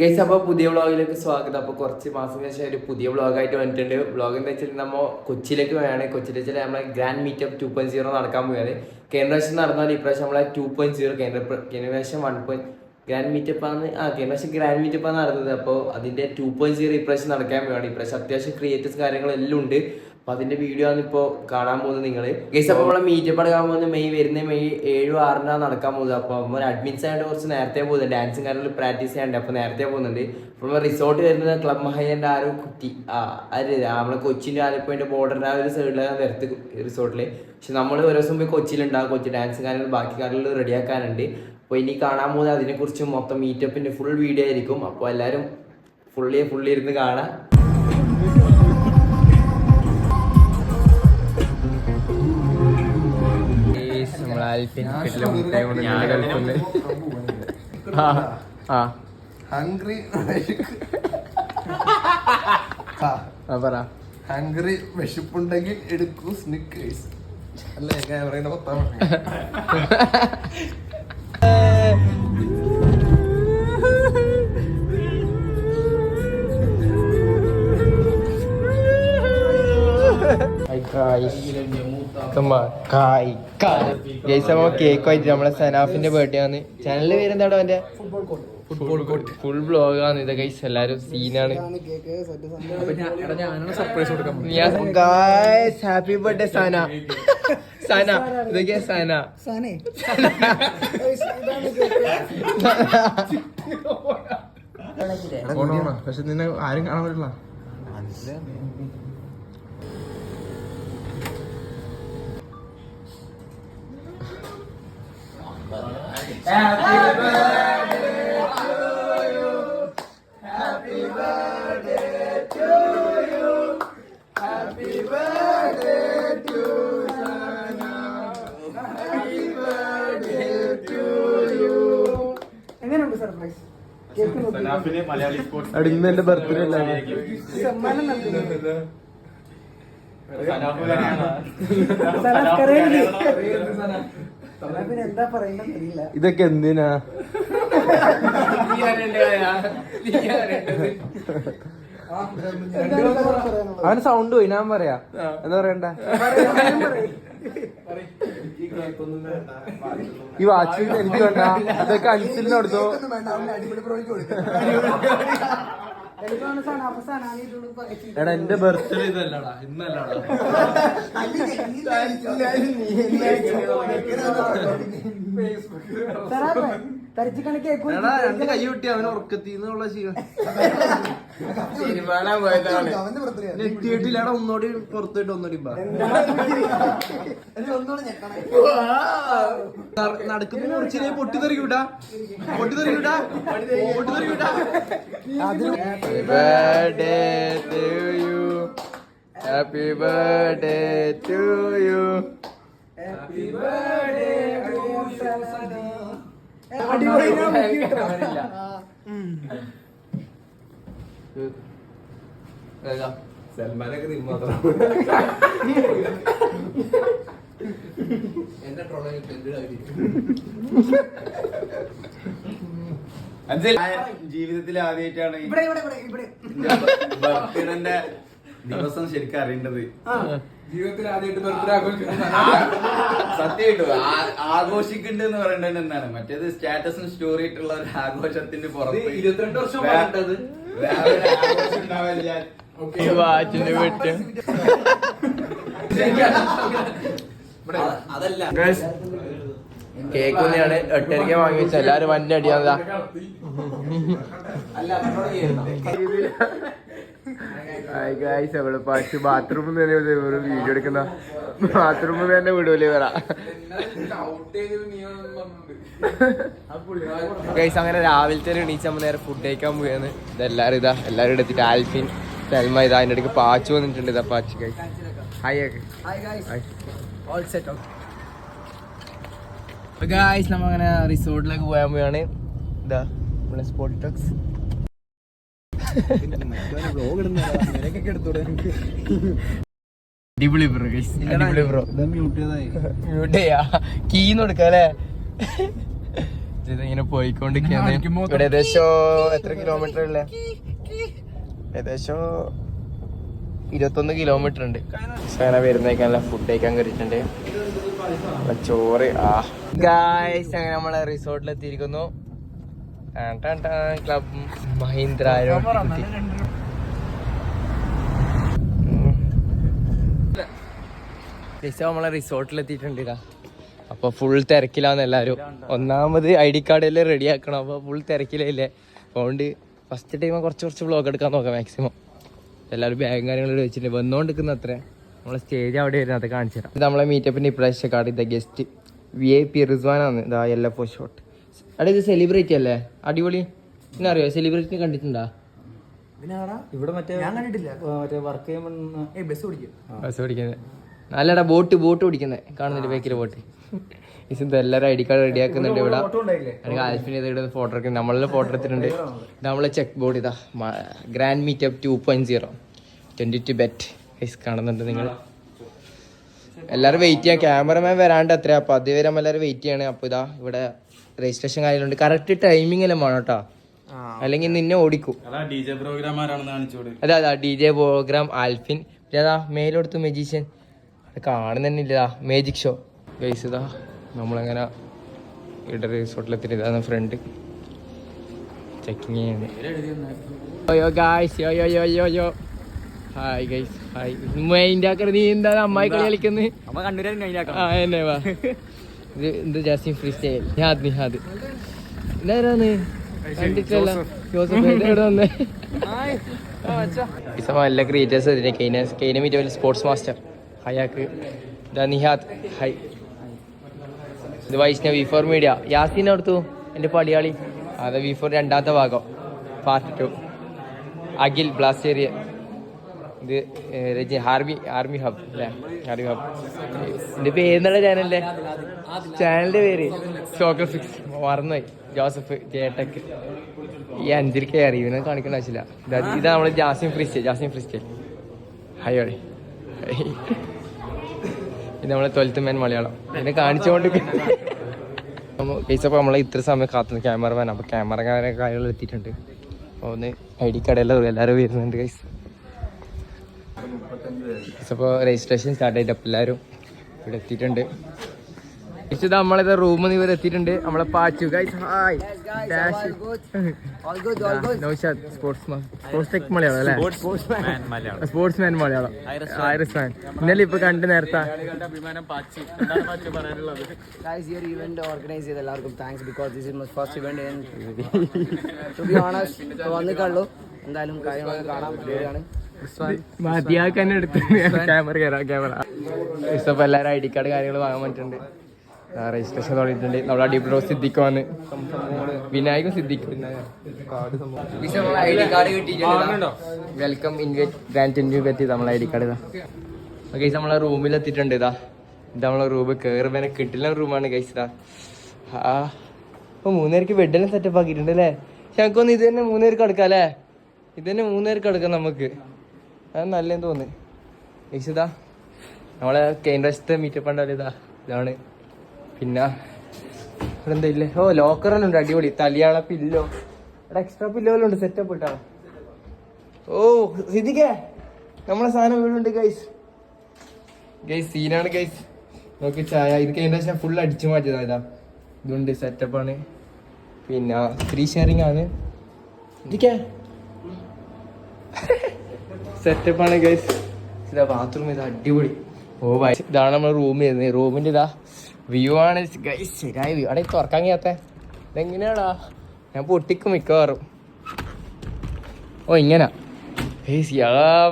Guys, അപ്പോൾ പുതിയ വ്ളോഗിലേക്ക് സ്വാഗതം. അപ്പോൾ കുറച്ച് മാസത്തിന് ശേഷം ഒരു പുതിയ വ്ളോഗായിട്ട് വന്നിട്ടുണ്ട്. വ്ളോഗ് എന്താ വെച്ചാൽ നമ്മൾ കൊച്ചിയിലേക്ക് പോയാണ്. കൊച്ചിയിൽ വെച്ചാൽ നമ്മളെ ഗ്രാൻഡ് മീറ്റപ്പ് 2.0 നടക്കാൻ പോയത്. കഴിഞ്ഞ പ്രാവശ്യം നടന്നാൽ ഇപ്രാവശ്യം നമ്മളെ 2.0 കഴിഞ്ഞ പ്രാവശ്യം 1. ഗ്രാൻഡ് മീറ്റപ്പാണ് കഴിഞ്ഞ പ്രാവശ്യം ഗ്രാൻഡ് മീറ്റപ്പാണ് നടന്നത്. അപ്പോൾ അതിൻ്റെ 2.0 ഇപ്രാവശ്യം നടക്കാൻ പോവുകയാണ്. ഇപ്രാവശ്യം അത്യാവശ്യം ക്രിയേറ്റീവ്സ് കാര്യങ്ങളെല്ലാം ഉണ്ട്. അപ്പോൾ അതിൻ്റെ വീഡിയോ ആണ് ഇപ്പോൾ കാണാൻ പോകുന്നത് നിങ്ങൾ. ഗൈസ്, അപ്പോൾ നമ്മളെ മീറ്റപ്പ് നടക്കാൻ പോകുന്നത് മെയ് 7-6 നടക്കാൻ പോകുന്നത്. അപ്പോൾ നമ്മൾ അഡ്മിൻസ് ആയതുകൊണ്ട് കുറച്ച് നേരത്തെ പോകുന്നുണ്ട്. ഡാൻസും കാര്യങ്ങളും പ്രാക്ടീസ് ചെയ്യാണ്ട്. അപ്പോൾ നേരത്തെ പോകുന്നുണ്ട്. അപ്പോൾ നമ്മൾ റിസോർട്ട് വരുന്നത് ക്ലബ് മഹേൻ്റെ ആ ഒരു കുറ്റി നമ്മളെ കൊച്ചിൻ്റെ ആലപ്പുഴൻ്റെ ബോർഡറിൻ്റെ ആ ഒരു സൈഡിലാണ് വരത്ത് റിസോർട്ടിൽ. പക്ഷെ നമ്മൾ ഒരു ദിവസം പോയി കൊച്ചിയിലുണ്ടാകും. കൊച്ചി ഡാൻസും കാര്യങ്ങളും ബാക്കി കാര്യങ്ങളും റെഡിയാക്കാനുണ്ട്. അപ്പോൾ ഇനി കാണാൻ പോകുന്നത് അതിനെക്കുറിച്ച് മൊത്തം മീറ്റപ്പിൻ്റെ ഫുൾ വീഡിയോ ആയിരിക്കും. അപ്പോൾ എല്ലാവരും ഫുള്ളി ഇരുന്ന് കാണാം. ഹംഗ്രി വിശപ്പുണ്ടെങ്കിൽ എടുക്കൂ സ്നിക്കേഴ്സ് അല്ലേ ഞാൻ പറയുന്ന 10. കേക്ക് ആയിട്ട് നമ്മളെ സനാഫിന്റെ ബർത്ത്ഡേ ആണ്. ചാനലിന്റെ പേരെന്താണോ അവന്റെ? ഫുൾ ബ്ലോഗാണ് ഇത് ഗൈസ്. എല്ലാരും സീനാണ്. ഹാപ്പി ബർത്ത്ഡേ സന. ഇതൊക്കെ സന. പക്ഷെ നിന്നെ ആരും കാണാൻ പറ്റില്ല. എങ്ങനെയുണ്ട് സർപ്രൈസ്? ഇന്ന് എന്റെ ബർത്ത്ഡേ അല്ലേ? സമ്മാനം നൽകുന്നത് എന്താ പറയണ്ടെന്ന് അറിയില്ല. ഇതൊക്കെ എന്തിനാ? അവന് സൗണ്ട് പോയി. ഞാൻ പറയാ എന്താ പറയണ്ട? ഈ വാച്ച് എനിക്ക് വേണ്ട. അതൊക്കെ അൻസിലിന് കൊടുത്തോ. എടാ എന്റെ ബർത്ത്ഡേ ഇതല്ലടാ, ഇന്നല്ലടാ. രണ്ട് കൈ കിട്ടി അവന് ഉറക്കത്തിന്നുള്ള എത്തിയിട്ടില്ലടാ. ഒന്നോടി പുറത്തോട്ട് ഒന്നോടി നടക്കുന്ന മുറിച്ചിനെ പൊട്ടിത്തെറിക്കൂട്ടാ. Happy birthday to you. Happy birthday to you. സൽമാനൊക്കെ നീ മാത്രം എന്നെ ജീവിതത്തിൽ ആദ്യമായിട്ടാണ് ബർത്ത്ഡേന്റെ ദിവസം ശരിക്കും അറിയേണ്ടത്. ജീവിതത്തിൽ ആദ്യമായിട്ട് സത്യമായിട്ടു ആഘോഷിക്കുന്നുണ്ട് എന്ന് പറയേണ്ടത് എന്താണ്? മറ്റേത് സ്റ്റാറ്റസും സ്റ്റോറി ആയിട്ടുള്ള ഒരു ആഘോഷത്തിന്റെ പുറത്ത് 22 വർഷം ആഘോഷം ഉണ്ടാവില്ല. അതല്ല കേക്ക് തന്നെയാണ് 8:30 വാങ്ങി വെച്ച. എല്ലാരും വണ്ടി അടിയാതാ. പക്ഷെ ബാത്റൂമിൽ തന്നെ ഒരു വീഡിയോ എടുക്കുന്ന ബാത്റൂമിൽ തന്നെ വിടൂലേ പറ. ഗൈസ്, അങ്ങനെ രാവിലത്തെ എണീച്ച് നേരെ ഫുഡ് കഴിക്കാൻ പോയാണ്. എല്ലാരും എടുത്തിട്ട് ആൽഫിൻ സൽമ ഇതാ. അതിന്റെ ഇടയ്ക്ക് പാച്ചു വന്നിട്ടുണ്ട്. ഇതാ പാച്ചു. ഗൈസ് ഗൈസ്, നമ്മ അങ്ങനെ റിസോർട്ടിലേക്ക് പോയാൻ പോയാണ്. ഇതാ നമ്മളെ സ്പോട്ട് ടോക്സ്. അടിപൊളി ബ്രോ. അടിപൊളി ബ്രോ. മ്യൂട്ട് ചെയ്യാ. കീന്ന് കൊടുക്കാം അല്ലേ? ഇങ്ങനെ പോയിക്കൊണ്ടിരിക്കുകയാണ്. ഇവിടെ ഏകദേശം എത്ര കിലോമീറ്റർ ഉള്ളേ? ഏകദേശം 21 കിലോമീറ്റർ ഉണ്ട്. അങ്ങനെ വരുന്നേക്കാനുള്ള ഫുഡ് കഴിക്കാൻ കയറിയിട്ടുണ്ട്. ചോറ് ഗായ്സ്. അങ്ങനെ നമ്മളെ റിസോർട്ടിൽ എത്തിയിരിക്കുന്നു. ക്ലബ് മഹീന്ദ്ര നമ്മളെ റിസോർട്ടിൽ എത്തിയിട്ടുണ്ട്. അപ്പൊ ഫുൾ തിരക്കിലാന്ന് എല്ലാരും. ഒന്നാമത് ID കാർഡ് എല്ലാം റെഡി ആക്കണം. അപ്പൊ ഫുൾ തിരക്കിലല്ലേ. അതുകൊണ്ട് ഫസ്റ്റ് ടൈം കുറച്ച് വ്ളോഗ് എടുക്കാൻ നോക്കാം മാക്സിമം. എല്ലാവരും ബാഗും കാര്യങ്ങളും വെച്ചിട്ടുണ്ട്. വന്നുകൊണ്ടിരിക്കുന്ന അത്ര നമ്മളെ സ്റ്റേജ് അവിടെ വരുന്നത് അത് കാണിച്ചു തരാം. ഇത് നമ്മളെ മീറ്റപ്പിന്റെ ഇപ്രാവശ്യം കാർഡ് ഇതാ ഗസ്റ്റ് VIP റിസ്വാനാണ്. ഇതാ LFO ഷോട്ട്. അവിടെ ഇത് സെലിബ്രിറ്റി അല്ലേ? അടിപൊളി. പിന്നെ അറിയോ സെലിബ്രിറ്റി കണ്ടിട്ടുണ്ടാ? ഇവിടെ മറ്റേ ഞാൻ കണ്ടിട്ടില്ല. മറ്റേ വർക്ക് ചെയ്യുമ്പോൾ ബസ് ഓടിക്കുന്നത് നല്ലടാ. ബോട്ട് ഓടിക്കുന്നത് കാണുന്നില്ല ബാക്കിലെ ബോട്ട്. ഇത് എല്ലാവരും ID കാർഡ് റെഡി ആക്കുന്നുണ്ട്. ഇവിടെ ആൽഫിന് ഇവിടെ ഫോട്ടോ എടുക്കുന്നത്. നമ്മളെ ഫോട്ടോ എടുത്തിട്ടുണ്ട്. ഇത് നമ്മളെ ചെക്ക് ബോർഡ്. ഇതാ ഗ്രാൻഡ് മീറ്റപ്പ് 2.0 22 ബെറ്റ് കാണുന്നുണ്ട് നിങ്ങൾ. എല്ലാവരും വെയിറ്റ് ചെയ്യാം. ക്യാമറമാൻ വരാണ്ട് അത്ര. അപ്പൊ അതുവരെ എല്ലാവരും വെയിറ്റ് ചെയ്യാണ്. അപ്പൊ ഇതാ ഇവിടെ രജിസ്ട്രേഷൻ കാര്യങ്ങളുണ്ട്. കറക്റ്റ് ടൈമിംഗ് എല്ലാം വേണം കേട്ടോ, അല്ലെങ്കിൽ നിന്നെ ഓടിക്കും. അതെ DJ പ്രോഗ്രാം ആൽഫിൻ. അതാ മേലെടുത്തു മെജീഷ്യൻ കാണുന്നില്ല. Magic show guys. ഇതാ നമ്മളങ്ങനെ ഇവിടെ റിസോർട്ടിലെത്തിട്ട് ഇതാണ് ഫ്രണ്ട് ചെക്കിങ് ചെയ്യുന്നത്. യോ ഗൈസ് യോ ഹായ് ഗൈസ് ഹായ്. മൈൻഡ് ആക്കരുത്. നീ എന്താ അമ്മായി കളി കളിക്കുന്നത്? എന്നെ വാ. ഇത് എന്ത് ജാസ്മിൻ ഫ്രീ സ്റ്റൈൽ. നിഹാദ് ഇതാരാന്ന് കണ്ടിട്ടല്ല. ജോസഫ് എവിടെ വന്നേ? എല്ലാ ക്രിയേറ്റേഴ്സ് കെയ്ന മീറ്റ് സ്പോർട്സ് മാസ്റ്റർ ഹയാക്ക്. ഇതാ നിഹാദ് ഹൈ. ഇത് വൈഷ്ണവ് V4 മീഡിയ. യാസിനെ എടുത്തു എൻ്റെ പടിയാളി. അത് V4 രണ്ടാമത്തെ ഭാഗം പാർട്ട് 2. അഖിൽ ബ്ലാസ്റ്റേറിയ. ഇത് ആർമി ഹബ് അല്ലേ? Army hub. എൻ്റെ പേരെന്നുള്ള ചാനലിൻ്റെ പേര് സോക്കർ 6 മറന്നുപോയി. ജോസഫ് ജേട്ടക്ക്. ഈ 5K അറിയുന്ന കാണിക്കേണ്ട ആവശ്യമില്ല. ഇതാ നമ്മൾ ജാസ്മിൻ ഫ്രീ സ്റ്റൈൽ ഹയോടെ. ഇത് നമ്മളെ 12th മാൻ മലയാളം. ഇതിനെ കാണിച്ചുകൊണ്ട് കേസപ്പോൾ നമ്മളെ ഇത്ര സമയം കാത്തുനിന്ന് ക്യാമറമാൻ. അപ്പോൾ ക്യാമറക്കാരെ കാര്യങ്ങൾ എത്തിയിട്ടുണ്ട്. അപ്പോൾ ഒന്ന് ID കാർഡെല്ലാം എല്ലാവരും വരുന്നുണ്ട് ഗൈസ്. അപ്പോൾ രജിസ്ട്രേഷൻ സ്റ്റാർട്ട് ചെയ്തിട്ട് അപ്പോൾ എല്ലാവരും ഇവിടെ എത്തിയിട്ടുണ്ട്. നമ്മളിത് റൂമിൽ ഇവർ എത്തിയിട്ടുണ്ട്. നമ്മളെ Pachu guys hi. Sports Malayalam അല്ലേ? Sports man Malayalam. Iris fan. ഇന്നലെ ഇപ്പൊ കണ്ട് നേരത്തെ എന്തായാലും കാര്യങ്ങളൊക്കെ കാണാൻ പറ്റുകയാണ്. മതിയാക്കാൻ എടുത്ത് ക്യാമറ ഇഷ്ടപ്പോ എല്ലാവരും ID കാർഡ് കാര്യങ്ങൾ വാങ്ങാൻ പറ്റുന്നുണ്ട്. രജിസ്ട്രേഷൻ തുടങ്ങിയിട്ടുണ്ട്. നമ്മളെ അടിപൊളി സിദ്ദിഖ് വന്ന് വിനായകും സിദ്ദിഖും ID കാർഡ് കിട്ടിയിട്ടുണ്ട്. വെൽക്കം ഇൻവൈറ്റ് ഗ്രാൻഡ് പറ്റി നമ്മളെ ID കാർഡ്. ഓക്കെ നമ്മളെ റൂമിൽ എത്തിയിട്ടുണ്ട്. ഇത് നമ്മളെ റൂം കയറുമ്പോൾ കിട്ടില്ല റൂമാണ് ഗൈസ്. ഇപ്പൊ 3 പേർക്ക് ബെഡെല്ലാം സെറ്റപ്പ് ആക്കിയിട്ടുണ്ട് അല്ലേ? ഞങ്ങൾക്കൊന്ന് ഇത് തന്നെ 3 പേർക്ക് എടുക്കാം അല്ലേ? ഇത് തന്നെ 3 പേർക്ക് എടുക്കാം നമുക്ക്. അത് നല്ലതെന്ന് തോന്നുന്നു ഗൈസ്. ഇതാ നമ്മളെ കേന്ദ്രത്തെ മീറ്റപ്പ് ഉണ്ടാവില്ല. ഇതാണ്. പിന്നെ ഇവിടെ എന്താ ഇല്ലേ? ലോക്കറെല്ലാം ഉണ്ട് അടിപൊളി. തലിയാള പില്ലോ. ഇവിടെ എക്സ്ട്രാ പില്ലോല്ലാം ഉണ്ട്. സെറ്റപ്പ് ഇട്ടാ. സിദ്ദിഖേ നമ്മളെ സാധനം വീടുണ്ട് ഗൈസ്. സീനാണ് ഗൈസ്. നോക്കി ചായ. ഇത് കഴിഞ്ഞ ഫുൾ അടിച്ചു മാറ്റിയതാ. ഇതാ ഇതുണ്ട് സെറ്റപ്പാണ്. പിന്നെ 3 ഷെയറിംഗ് ആണ്. സിദ്ദിഖേ സെറ്റപ്പാണ് ഗൈസ്. ഇതാ ബാത്റൂം. ഇതാ അടിപൊളി. ഇതാണ് നമ്മുടെ റൂം വരുന്നത്. റൂമിൻ്റെ ഇതാ വ്യൂ ആണ് ഗൈസ്. ശരിയായ വ്യൂ. അവിടെ തുറക്കാൻ കഴിയാത്ത ഇതെങ്ങനെയാടാ? ഞാൻ പൊട്ടിക്കും മിക്കവാറും. ഇങ്ങനെ ഗൈസ്.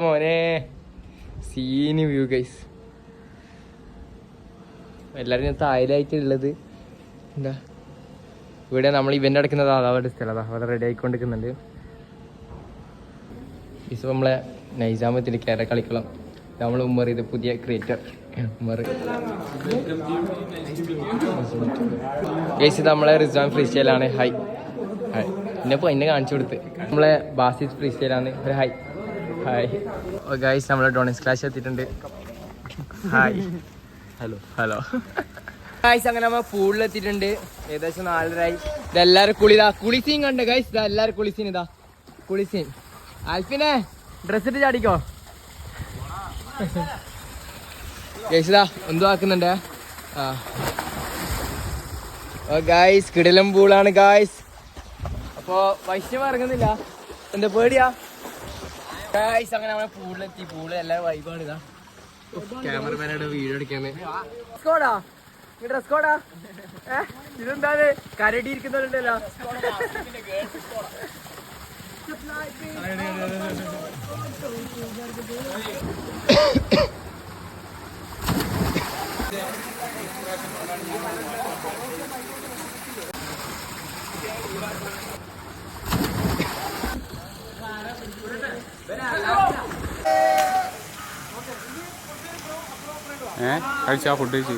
മോനെ സീന് വ്യൂ ഗൈസ്. എല്ലാവരും ഞാൻ താഴെയായിട്ടുള്ളത് എന്താ ഇവിടെ നമ്മൾ ഇവന്റ് അടക്കുന്നത്. അവിടെ സ്ഥലം അവിടെ റെഡി ആയിക്കൊണ്ടിരിക്കുന്നുണ്ട്. ഇപ്പൊ നമ്മളെ നൈസാമത്തിൽ കയറി കളിക്കണം. നമ്മൾ ഉമ്മർ. ഇത് പുതിയ ക്രിയേറ്റർ ഉമ്മർ ഗൈസ്. ഇത് നമ്മളെ റിസ്വാൻ ഫ്രീ സ്റ്റൈലാണ്. Hi hi. എന്നെ കാണിച്ചു കൊടുത്ത് നമ്മളെ ബാസിസ് ഫ്രീ സ്റ്റൈലാണ്. ഒരു ഹായ് ഹായ്. ഗൈസ് നമ്മളെ ഡോണിസ് ക്ലാഷ് എത്തിയിട്ടുണ്ട്. Hi hello. ഗൈസ് അങ്ങനെ നമ്മൾ പൂളിലെത്തിയിട്ടുണ്ട്. ഏകദേശം 4:30 ഇതെല്ലാരും കുളിസീൻ കണ്ട് ഗൈസ്. ഇതാ എല്ലാരും കുളിസീൻ. ഇതാ കുളിസീൻ. ആൽഫിനെ ഡ്രസ് ഇട്ട് ചാടിക്കോ ഗൈസ്. ഇതാ എന്തോ ആക്കുന്നുണ്ടേ. ഗൈസ് കിടിലം പൂളാണ് ഗൈസ്. അപ്പൊ വൈഷ്ണവ് ഇറങ്ങുന്നില്ല, എന്താ പേടിയാ ഗൈസ്. അങ്ങനെ നമ്മളെ പൂളിലെത്തി. പൂള് എല്ലാവരും വൈബാണ്. ഇതാ ക്യാമറമാനോട് വീഡിയോ എടുക്കാന്ന്. ഡ്രസ് കോഡാ ഇതെന്താ കരടി ഇരിക്കുന്നുണ്ടല്ലോ. കഴിച്ചാ ഫുഡ് കഴിച്ചു.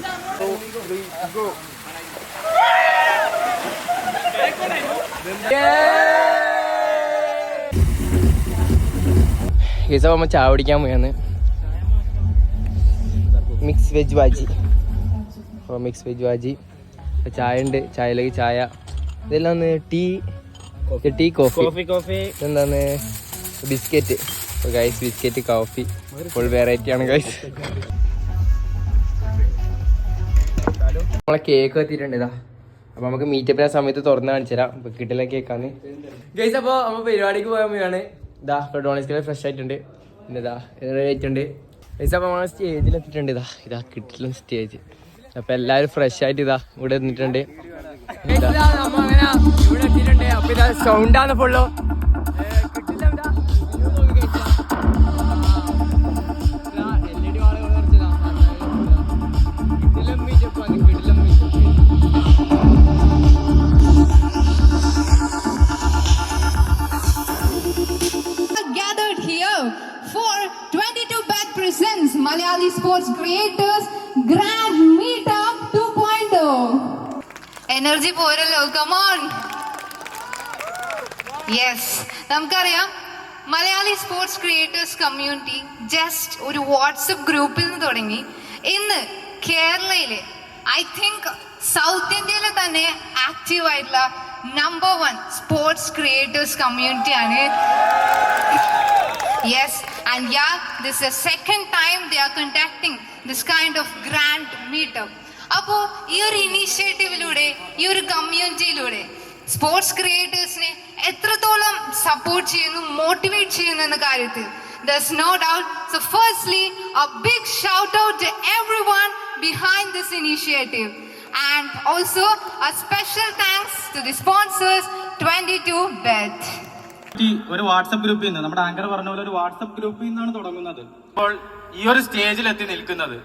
നമ്മ ചായ കുടിക്കാൻ പോയാന്ന്. Mix veg bhaji. Mix veg bhaji. ചായ ഉണ്ട്. ചായയിലേക്ക് ചായ. ഇതെല്ലാം ടീ കോഫി. എന്താണ് biscuit. Guys biscuit coffee full variety ആണ് ഗൈസ്. നമ്മളെ കേക്ക് എത്തിയിട്ടുണ്ട്. ഇതാ അപ്പൊ നമുക്ക് മീറ്റപ്പിന് സമയത്ത് തുറന്ന് കാണിച്ചു തരാം. അപ്പൊ കിട്ടില്ല കേക്കാന്ന് ഗൈസ്. അപ്പൊ നമ്മൾ പരിപാടിക്ക് പോകാൻ പോയാണ്. ഇതാ ഡോണേഴ്സ് ഫ്രഷ് ആയിട്ടുണ്ട്. പിന്നെ ഇതാ ആയിട്ടുണ്ട് ഗൈസ്. അപ്പൊ നമ്മൾ സ്റ്റേജിൽ എത്തിയിട്ടുണ്ട്. ഇതാ കിട്ടില്ല സ്റ്റേജ്. അപ്പൊ എല്ലാവരും ഫ്രഷ് ആയിട്ട് ഇതാ ഇവിടെ എത്തിയിട്ടുണ്ട്. ഇവിടെ എത്തിയിട്ടുണ്ട്. അപ്പൊ ഇതാ സൗണ്ടാണ് ഫുള്ളോ. Malayali Sports Creators Grand Meetup 2.0. Energy പോരല്ലോ, come on. Yes, നമുക്കറിയാം Malayali sports creators community just ഒരു വാട്സപ്പ് ഗ്രൂപ്പിൽ നിന്ന് തുടങ്ങി ഇന്ന് കേരളയിലെ ഐ തിങ്ക് സൗത്ത് ഇന്ത്യയിലെ തന്നെ ആക്റ്റീവ് ആയിട്ടുള്ള നമ്പർ 1 സ്പോർട്സ് ക്രിയേറ്റേഴ്സ് കമ്മ്യൂണിറ്റിയാണ്. Yes, and yeah, this is the second time they are conducting this kind of grand meetup. അപ്പോൾ ഈ ഒരു ഇനീഷ്യേറ്റീവിലൂടെ ഈ ഒരു കമ്മ്യൂണിറ്റിയിലൂടെ സ്പോർട്സ് ക്രിയേറ്റേഴ്സിനെ എത്രത്തോളം സപ്പോർട്ട് ചെയ്യുന്നു, മോട്ടിവേറ്റ് ചെയ്യുന്നു എന്ന കാര്യത്തിൽ there's no doubt. So firstly, a big shout out to everyone behind this initiative, and also a special thanks to the sponsors 22bet. ഒരു വാട്സപ്പ് ഗ്രൂപ്പിൽ നിന്ന് നമ്മുടെ ആങ്കർ പറഞ്ഞ പോലെ ഒരു വാട്സപ്പ് ഗ്രൂപ്പിൽ നിന്നാണ് തുടങ്ങുന്നത്. അപ്പോൾ ഈ ഒരു സ്റ്റേജിൽ എത്തി നിൽക്കുന്നത്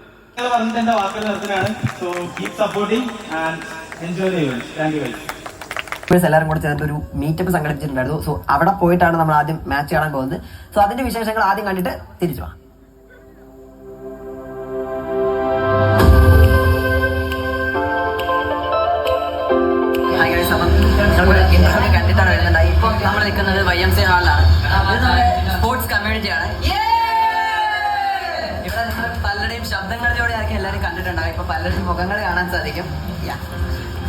പറഞ്ഞിട്ട് എന്റെ വാക്കുകൾ നിർത്തുകയാണ്. So keep supporting and enjoy the event. Thank you very എല്ലാവരും കൂടെ ചേർന്ന് ഒരു മീറ്റപ്പ് സംഘടിപ്പിച്ചിട്ടുണ്ടായിരുന്നു. സോ അവിടെ പോയിട്ടാണ് നമ്മൾ ആദ്യം മാച്ച് കാണാൻ പോകുന്നത്. സോ അതിന്റെ വിശേഷങ്ങൾ ആദ്യം കണ്ടിട്ട് തിരിച്ചു പോകാം. കണ്ടിട്ടാണ് വരുന്നുണ്ട്. ഇപ്പൊ നമ്മൾ നിൽക്കുന്നത് YMCA ഹാളിലാണ്. സ്പോർട്സ് കമ്മ്യൂണിറ്റിയാണ്. ഇവിടെ നിങ്ങൾ പലരുടെയും ശബ്ദങ്ങളിലൂടെ ആയിരിക്കും എല്ലാവരും കണ്ടിട്ടുണ്ടാകും. ഇപ്പൊ പലരുടെയും മുഖങ്ങൾ കാണാൻ സാധിക്കും.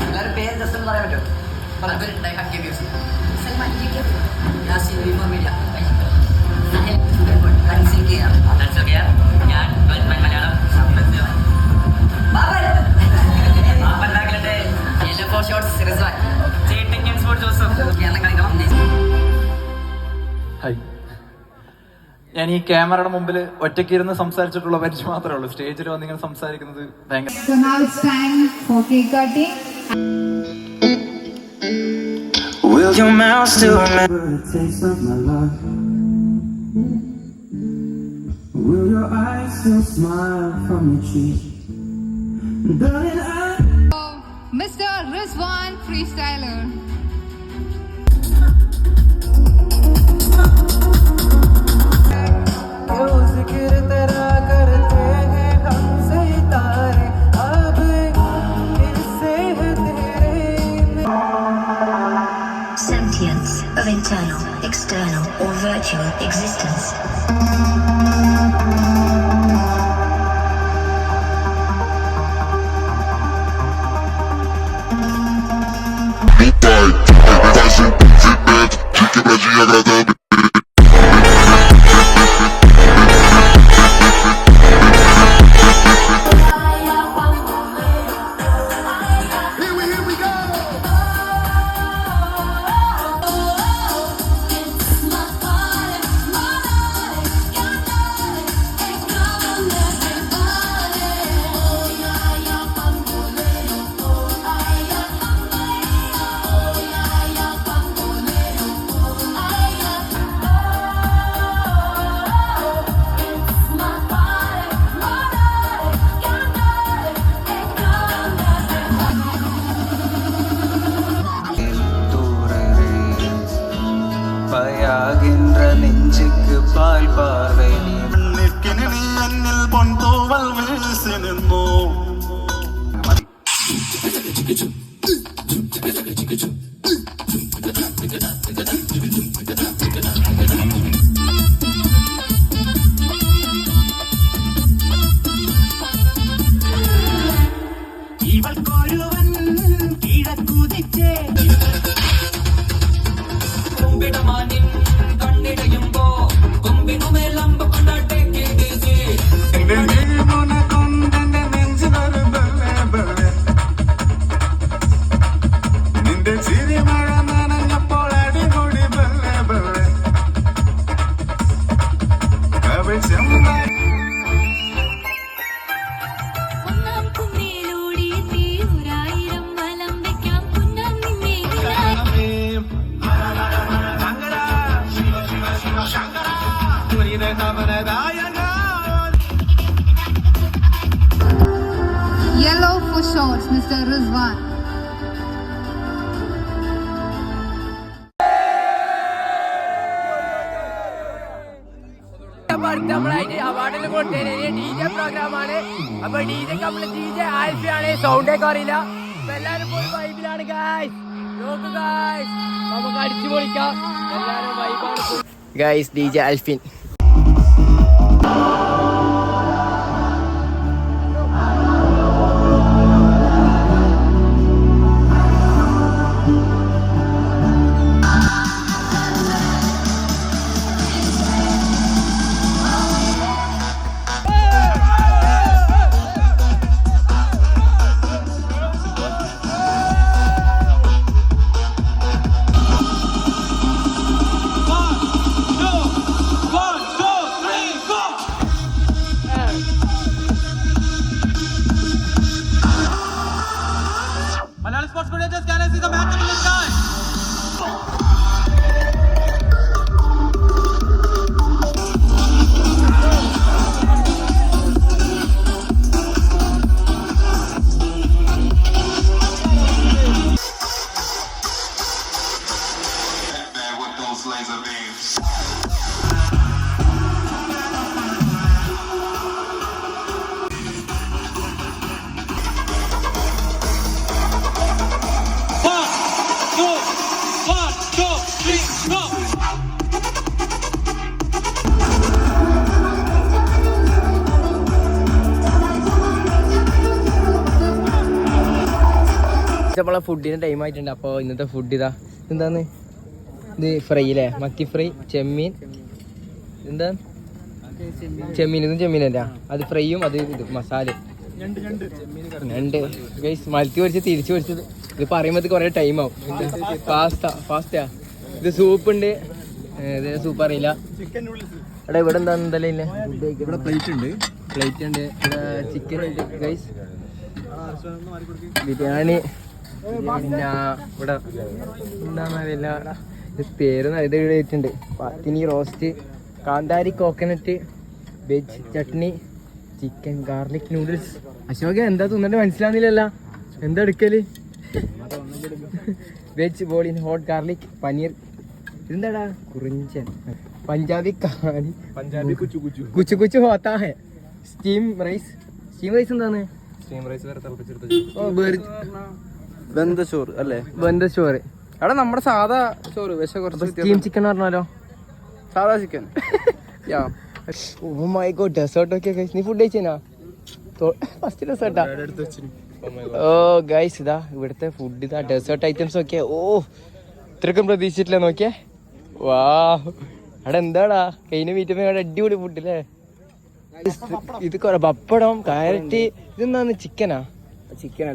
എല്ലാവരും പേര് ജസ്റ്റ് ഒന്ന് പറയാൻ പറ്റുമോ? ഞാൻ ഈ ക്യാമറയുടെ മുമ്പിൽ ഒറ്റയ്ക്ക് ഇരുന്ന് സംസാരിച്ചിട്ടുള്ള പരിചയം മാത്രമേ ഉള്ളൂ. സ്റ്റേജിൽ വന്ന് ഇങ്ങനെ സംസാരിക്കുന്നത് ഭയങ്കര. So now it's time for cake cutting. Will your mouth still remember the taste of my love? Will your eyes still smile from your cheek? Darling, Mr. Rizwan Freestyler. Sentience of internal, external, or virtual existence. பயாகின்ற நெஞ்சுக்கு பால் பார்வை நீ എന്നിൽ പൊൻതൂവൽ വീശി നിന്നു. ഇവൾക്കൊരുവൻ കിഴക്കുതിച്ചേ കുമ്പിടമാനിൻ കണ്ണിടയുമ്പോ കുമ്പിനുമേലമ്പ കൊണ്ടാട്ടേക്ക് എന്റെ നീമുന കൊണ്ടെന്റെ നെഞ്ചിനൊരു Bale Bale. നിന്റെ ചിരിമഴ നനഞ്ഞപ്പോൾ അടിമുടി Bale Bale. അവൾ ചെമ്പായി ഒന്നാം കുന്നിലൂടിയെത്തി ഒരായിരം വലം വെക്കാം പുന്നാം നിന്നെ Yellow for shorts, Mr. Rizwan. അവാർഡിൽ കൊണ്ടുവരുന്ന DJ പ്രോഗ്രാമാണ്. അപ്പൊ DJ DJ ആൽഫിയാണ്. സൗണ്ട് ഒക്കെ അറിയില്ല. അപ്പൊ എല്ലാരും പോയി വൈബിലാണ് ഗായ്സ്. നോക്കൂ ഗായ്സ്, നമുക്ക് അടിച്ചു പൊളിക്കാം. എല്ലാരും വൈബാണ് guys. DJ Alfin. Malayalam sports commentators, can I see the match in the sky? with those laser beams. നമ്മളെ ഫുഡിന് ടൈം ആയിട്ടുണ്ട്. അപ്പോൾ ഇന്നത്തെ ഫുഡ് ഇതാ. എന്താന്ന് ഇത്? ഫ്രൈ അല്ലേ? മത്തി ഫ്രൈ, ചെമ്മീൻ. എന്താ ചെമ്മീൻ? ഇതും ചെമ്മീനല്ല, അത് ഫ്രൈയും അത് ഇത് മസാല ഞണ്ട് ഗൈസ്. മലത്തി പൊരിച്ച് തിരിച്ചു പൊരിച്ചത്. ഇത് പറയുമ്പോൾ കുറേ ടൈം ആവും. പാസ്ത ഇത് സൂപ്പ് ഉണ്ട്. ഇത് സൂപ്പ് അറിയില്ല. എടാ ഇവിടെ എന്താ എന്തല്ലേ ഇല്ലേ? ഇവിടെ പ്ലേറ്റ് ഉണ്ട്. ഇവിടെ ചിക്കൻ ഉണ്ട് ഗൈസ്. ബിരിയാണി. പിന്നെ ഇവിടെ എന്താന്നറിയില്ല പേരൊന്നും ഇത് എഴുതിയിട്ടുണ്ട്. പത്തിനി റോസ്റ്റ്, കാന്താരി coconut, veg chutney, chicken garlic noodles. Ashoka എന്താ തിന്നിട്ട് മനസ്സിലാവുന്നില്ലല്ലോ. എന്താ എടുക്കല്? Veg ബോളിൻ hot garlic paneer. ഇതെന്താടാ? കുറിഞ്ചൻ, പഞ്ചാബി കാനി, കുച്ചു കുച്ചു ഹോത്താ ഹെ. സ്റ്റീം റൈസ് എന്താണ്? ബന്ധച്ചോറ് അല്ലേ? ബന്ധച്ചോറ്. അവിടെ നമ്മുടെ സാധാ ചോറ് പക്ഷെ കുറച്ച് സ്റ്റീം ചിക്കൻ പറഞ്ഞാലോ? സാധാ chicken. Oh my god, dessert ഒക്കെ ഗൈസ്. നീ ഫുഡ് കഴിച്ചാ? ഫസ്റ്റ് ഡെസേർട്ടാ. ഓ ഗൈസ്, ഇതാ ഇവിടുത്തെ ഫുഡ്. ഇതാ ഡെസേർട്ട് ഐറ്റംസ് ഒക്കെ. ഓ ഇത്രക്കും പ്രതീക്ഷിച്ചിട്ടില്ല. നോക്കിയേ, വാ അവിടെ എന്താടാ കഴിഞ്ഞ മീറ്റപ്പ് അടിപൊളി ഫുഡല്ലേ? ഇത് കൊറേ പപ്പടം, കാരറ്റ്, ഇതെന്താന്ന് ചിക്കനാ?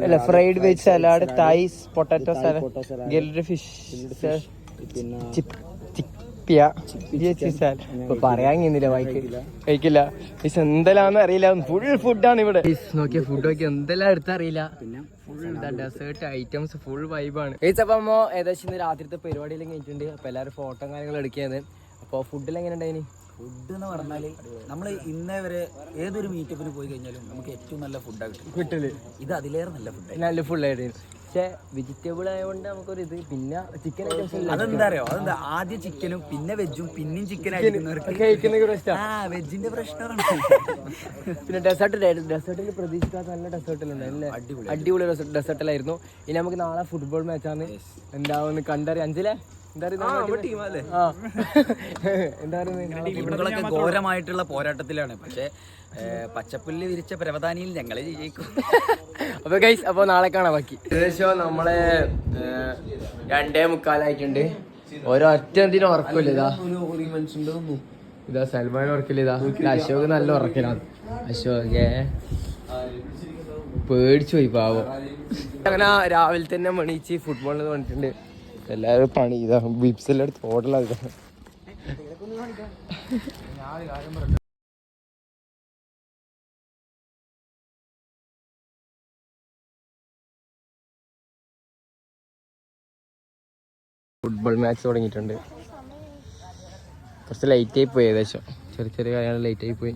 അല്ല, fried veg salad, thighs, potato salad, guild fish, പറയാൻ വായിക്ക് കഴിക്കില്ല. എന്തെല്ലാന്ന് അറിയില്ല, ഫുൾ ഫുഡാണ് ഇവിടെ. നോക്കിയ ഫുഡ് നോക്കി എന്തെല്ലാം എടുത്തറിയില്ല. ഫുൾ ഡെസേർട്ട് ഐറ്റംസ്, ഫുൾ വൈബാണ്. അപ്പൊ അമ്മ ഏകദേശം ഇന്ന് രാത്രിത്തെ പരിപാടിയെല്ലാം കഴിഞ്ഞിട്ടുണ്ട്. അപ്പൊ എല്ലാവരും ഫോട്ടോ കാര്യങ്ങൾ എടുക്കുകയാണ്. അപ്പൊ ഫുഡിൽ എങ്ങനെ ഉണ്ടായിന്? ഫുഡ് എന്ന് പറഞ്ഞാല് നമ്മള് ഇന്നേ വരെ ഏതൊരു മീറ്റപ്പിന് പോയി കഴിഞ്ഞാലും നമുക്ക് ഏറ്റവും നല്ല ഫുഡാണ് കിട്ടല്. ഇത് അതിലേറെ നല്ല ഫുഡ്, നല്ല ഫുള്ളായിട്ട്. പക്ഷെ വെജിറ്റബിൾ ആയതുകൊണ്ട് നമുക്കൊരു ഇത്, പിന്നെ ചിക്കൻ ഐറ്റംസ് അതെന്താ അറിയോ? അതെന്താ ആദ്യം ചിക്കനും പിന്നെ വെജും പിന്നെയും ചിക്കൻ അടിക്കുന്നവർക്ക് വെജിന്റെ പ്രശ്നമാണ്. പിന്നെ ഡെസേർട്ടിൽ പ്രതീക്ഷിക്കാത്ത നല്ല ഡെസേർട്ടിലുണ്ടായിരുന്നു. അടിപൊളി ഡെസേർട്ടിലായിരുന്നു. ഇനി നമുക്ക് നാളെ ഫുട്ബോൾ മാച്ചാണ്. എന്താവുന്ന കണ്ടറിയാം. അഞ്ചിലെ ടീമുകളൊക്കെ ഘോരമായിട്ടുള്ള പോരാട്ടത്തിലാണ്. പക്ഷെ പച്ചപ്പുല്ല് വിരിച്ച പരവതാനിയിൽ ഞങ്ങളെ ജയിക്കും. അപ്പൊ ഗൈസ്, അപ്പൊ നാളെ കാണാം. ബാക്കി ഏകദേശം നമ്മളെ 2:45 ഓരോ ഒറ്റ ഉറക്കില്ല. ഇതാ സൽമാൻ ഉറക്കില്ല. ഇതാ അശോക് നല്ല ഉറക്കിലാണ്. അശോകെ പേടിച്ചു പോയി പാവം. അങ്ങനെ രാവിലെ തന്നെ മണിച്ച് ഫുട്ബോളിന് പറഞ്ഞിട്ടുണ്ട്. എല്ലാവരും പണി ഇതാ വിപ്സ് എല്ലാം എടുത്ത് ഓടലാണ്. ഫുട്ബോൾ മാച്ച് തുടങ്ങിയിട്ടുണ്ട്. കുറച്ച് ലേറ്റായി പോയി. ഏകദേശം ചെറിയ ചെറിയ കാര്യങ്ങൾ ലേറ്റായി പോയി.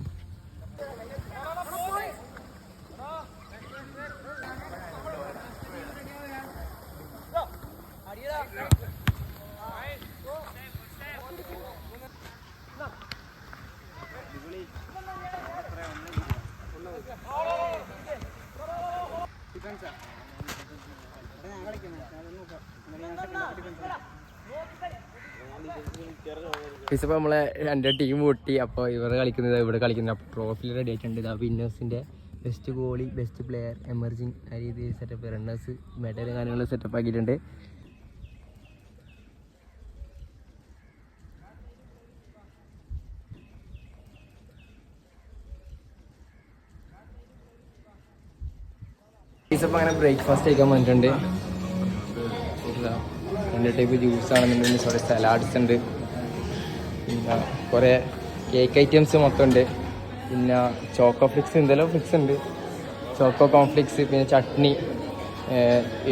ഇപ്പൊ നമ്മളെ 2 ടീം പൊട്ടി. അപ്പോൾ ഇവർ കളിക്കുന്നത് ഇവിടെ കളിക്കുന്നത്. അപ്പോൾ ട്രോഫി റെഡി ആയിട്ടുണ്ട്. ഇതാ വിന്നേഴ്സിൻ്റെ best goalie, best player, emerging ആ രീതിയിൽ സെറ്റപ്പ്, റണ്ണേഴ്സ്, മെഡൽ കാര്യങ്ങൾ സെറ്റപ്പ് ആക്കിയിട്ടുണ്ട്. ഇപ്പം അങ്ങനെ ബ്രേക്ക്ഫാസ്റ്റ് കഴിക്കാൻ വന്നിട്ടുണ്ട്. 2 ടൈപ്പ് ജ്യൂസ് ആണെന്നുണ്ടെങ്കിൽ കുറേ സലാഡ്സ് ഉണ്ട്. പിന്നെ കുറേ കേക്ക് ഐറ്റംസ് മൊത്തം ഉണ്ട്. പിന്നെ ചോക്കോ ഫ്ലിക്സ്, എന്തെല്ലാം ഫ്ലിക്സ് ഉണ്ട്, ചോക്കോ കോൺഫ്ലിക്സ്, പിന്നെ ചട്നി,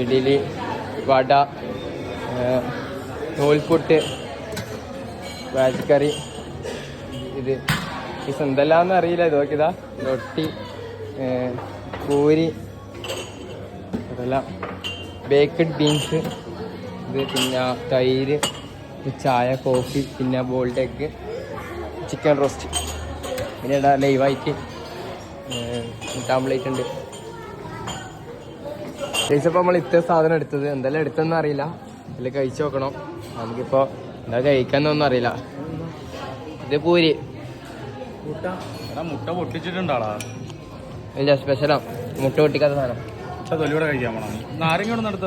ഇഡ്ഡലി, വട, നൂൽപുട്ട്, വെജ് കറി. ഇത് എന്തെല്ലാമെന്ന് അറിയില്ല. ഇത് നോക്കിയതാ റൊട്ടി, പൂരി, അതെല്ലാം ബേക്കഡ് ബീൻസ്, ഇത് പിന്നെ തൈര്, ചായ, കോഫി, പിന്നെ ബോൾഡ് എഗ്, ചിക്കൻ റോസ്റ്റ്, പിന്നെ ഇവിടെ ലൈവായിട്ട് ആംപ്ലേറ്റ് ഉണ്ട്. കഴിച്ചപ്പോൾ നമ്മൾ ഇത്ര സാധനം എടുത്തത്. എന്തെല്ലാം എടുത്തെന്ന് അറിയില്ല. ഇതിൽ കഴിച്ചു നോക്കണം. നമുക്കിപ്പോൾ എന്താ കഴിക്കാന്നൊന്നും അറിയില്ല. ഇത് പൂരി മുട്ട പൊട്ടിച്ചിട്ടുണ്ടാടാ. ഇല്ല, സ്പെഷ്യലാണ്. മുട്ട പൊട്ടിക്കാത്ത സാധനം. തൊലിയോടെ കഴിക്കാൻ പോണം. നാരങ്ങ നടത്ത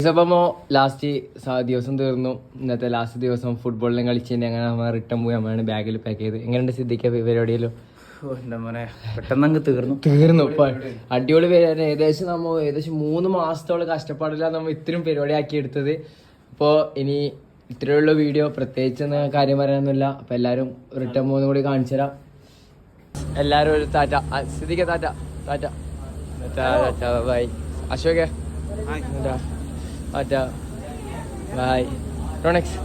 ഇതപ്പോ ലാസ്റ്റ് ദിവസം തീർന്നു. ഇന്നത്തെ ലാസ്റ്റ് ദിവസം ഫുട്ബോളിനെ കളിച്ചതിന്റെ അങ്ങനെ നമ്മൾ റിട്ടേൺ പോയി നമ്മളാണ് ബാഗിൽ പാക്ക് ചെയ്ത്. എങ്ങനെയുണ്ട് സിദ്ധിക്ക പരിപാടിയല്ലോ? എന്താ മോനെ, പെട്ടെന്ന് തീർന്നു. അടിപൊളി പരിപാടി. ഏകദേശം 3 മാസത്തോളം കഷ്ടപ്പാടില്ല നമ്മൾ ഇത്രയും പരിപാടി ആക്കി എടുത്തത്. അപ്പോൾ ഇനി ഇത്രയുള്ള വീഡിയോ, പ്രത്യേകിച്ച് കാര്യം പറയാനൊന്നുമില്ല. അപ്പോൾ എല്ലാവരും റിട്ടേൺ പോകുന്ന കൂടി കാണിച്ചു തരാം. എല്ലാവരും ഒരു താറ്റ. സിദ്ധിക്ക താറ്റ. താറ്റ താറ്റ ബൈ. അശോകേ താറ്റ ബൈ. റോണെക്സ്